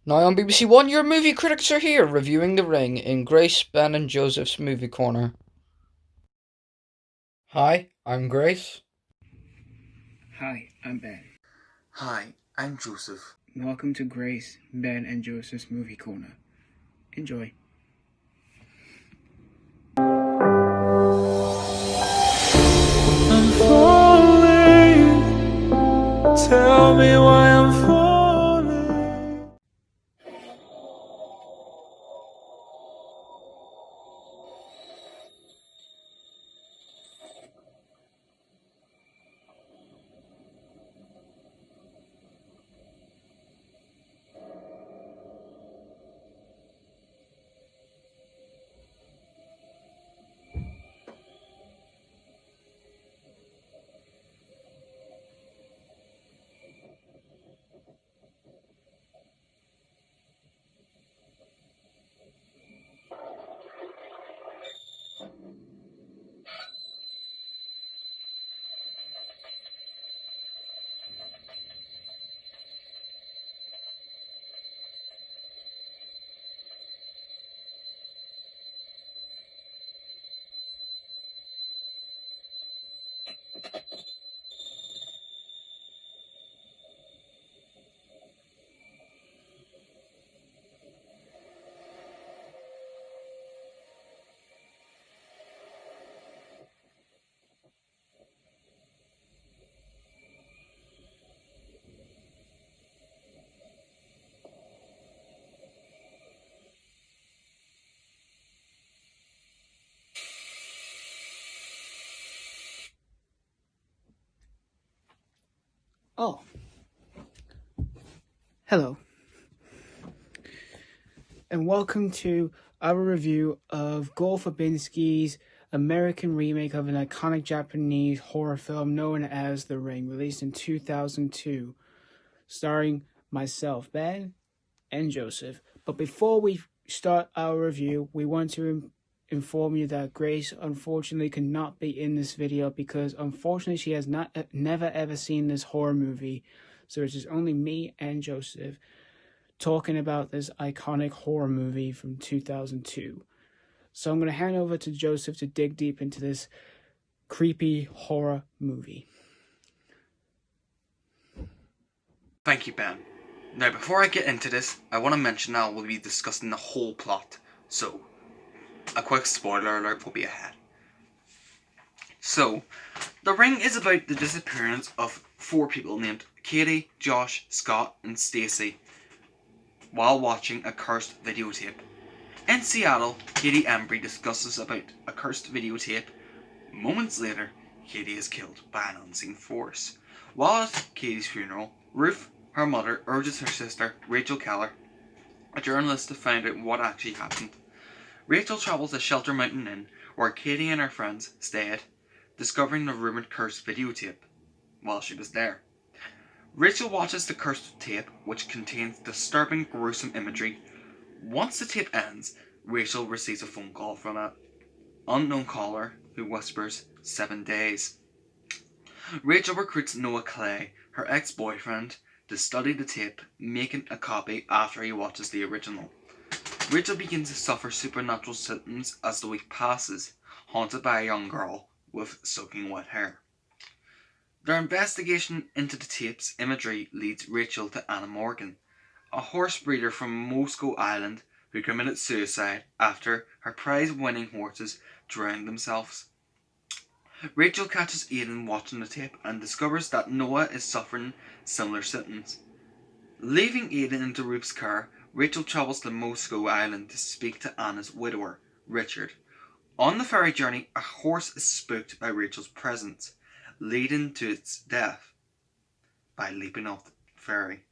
Now on BBC One, your movie critics are here reviewing The Ring in Grace, Ben, and Joseph's Movie Corner. Hi, I'm Grace. Hi, I'm Ben. Hi, I'm Joseph. Welcome to Grace, Ben, and Joseph's Movie Corner. Enjoy. I'm falling. Tell me why I'm falling. Oh, hello, and welcome to our review of Gore Verbinski's American remake of an iconic Japanese horror film known as The Ring, released in 2002, starring myself, Ben, and Joseph. But before we start our review, we want to inform you that Grace unfortunately could not be in this video because unfortunately she has never ever seen this horror movie. So it's just only me and Joseph talking about this iconic horror movie from 2002. So I'm going to hand over to Joseph to dig deep into this creepy horror movie. Thank you, Ben. Now, before I get into this, I want to mention that we'll be discussing the whole plot, so a quick spoiler alert will be ahead. So, The Ring is about the disappearance of 4 people named Katie, Josh, Scott, and Stacy while watching a cursed videotape. In Seattle, Katie Embry discusses about a cursed videotape. Moments later, Katie is killed by an unseen force. While at Katie's funeral, Ruth, her mother, urges her sister, Rachel Keller, a journalist, to find out what actually happened. Rachel travels to Shelter Mountain Inn, where Katie and her friends stayed, discovering the rumoured cursed videotape while she was there. Rachel watches the cursed tape, which contains disturbing, gruesome imagery. Once the tape ends, Rachel receives a phone call from an unknown caller who whispers 7 days. Rachel recruits Noah Clay, her ex-boyfriend, to study the tape, making a copy after he watches the original. Rachel begins to suffer supernatural symptoms as the week passes, haunted by a young girl with soaking wet hair. Their investigation into the tape's imagery leads Rachel to Anna Morgan, a horse breeder from Moscow Island who committed suicide after her prize-winning horses drowned themselves. Rachel catches Aidan watching the tape and discovers that Noah is suffering similar symptoms. Leaving Aidan into Ruth's care, Rachel travels to Moscow Island to speak to Anna's widower, Richard. On the ferry journey, a horse is spooked by Rachel's presence, leading to its death by leaping off the ferry.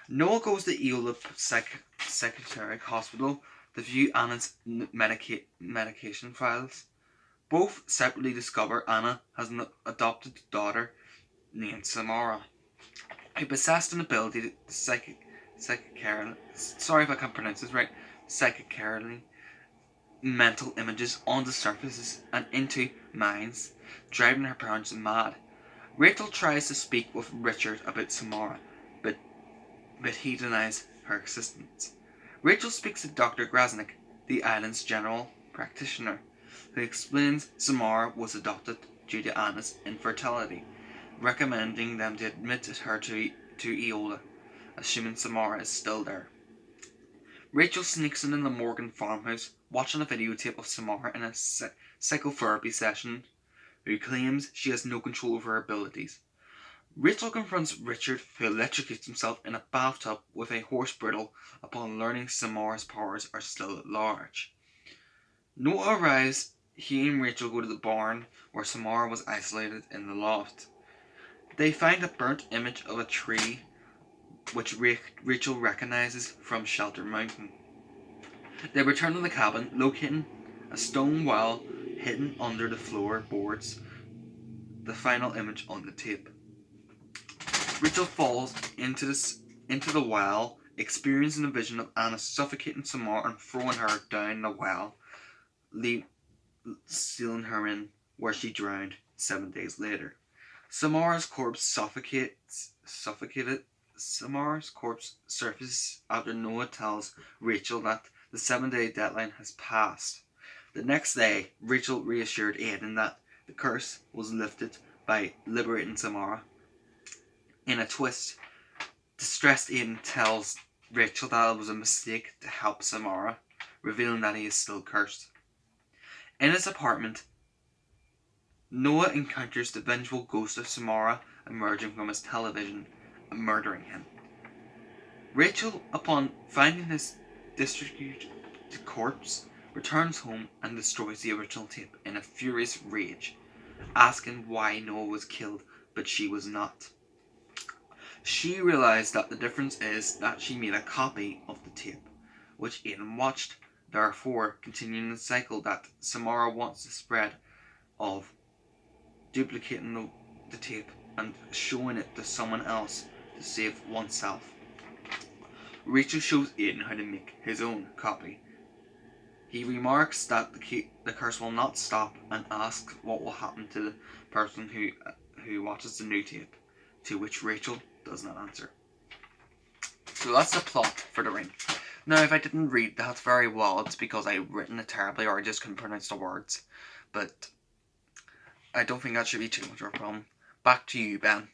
Noah goes to Eola Psychiatric Hospital to view Anna's medication files. Both separately discover Anna has an adopted daughter named Samara, who possessed an ability to sorry if I can't pronounce this right, psychically mental images onto surfaces and into minds, driving her parents mad. Rachel tries to speak with Richard about Samara, but he denies her assistants. Rachel speaks to Dr. Grasnick, the island's general practitioner, who explains Samara was adopted due to Anna's infertility, recommending them to admit her to Eola, assuming Samara is still there. Rachel sneaks into the Morgan farmhouse, watching a videotape of Samara in a psychotherapy session, who claims she has no control over her abilities. Rachel confronts Richard, who electrocutes himself in a bathtub with a horse bridle upon learning Samara's powers are still at large. Noah arrives. He and Rachel go to the barn where Samara was isolated in the loft. They find a burnt image of a tree which Rachel recognizes from Shelter Mountain. They return to the cabin, locating a stone well hidden under the floorboards, the final image on the tape. Rachel falls into the well, experiencing a vision of Anna suffocating Samara and throwing her down the well, sealing her in, where she drowned 7 days later. Samara's corpse Samara's corpse surfaces after Noah tells Rachel that the 7-day deadline has passed. The next day, Rachel reassured Aidan that the curse was lifted by liberating Samara. In a twist, distressed Aidan tells Rachel that it was a mistake to help Samara, revealing that he is still cursed. In his apartment, Noah encounters the vengeful ghost of Samara emerging from his television and murdering him. Rachel, upon finding his disfigured corpse, returns home and destroys the original tape in a furious rage, asking why Noah was killed but she was not. She realized that the difference is that she made a copy of the tape, which Aidan watched, therefore continuing the cycle that Samara wants to spread of duplicating the tape and showing it to someone else to save oneself. Rachel shows Aidan how to make his own copy. He remarks that the curse will not stop and asks what will happen to the person who watches the new tape, to which Rachel does not answer. So that's the plot for The Ring. Now, if I didn't read that very well, it's because I've written it terribly or I just couldn't pronounce the words. But I don't think that should be too much of a problem. Back to you, Ben.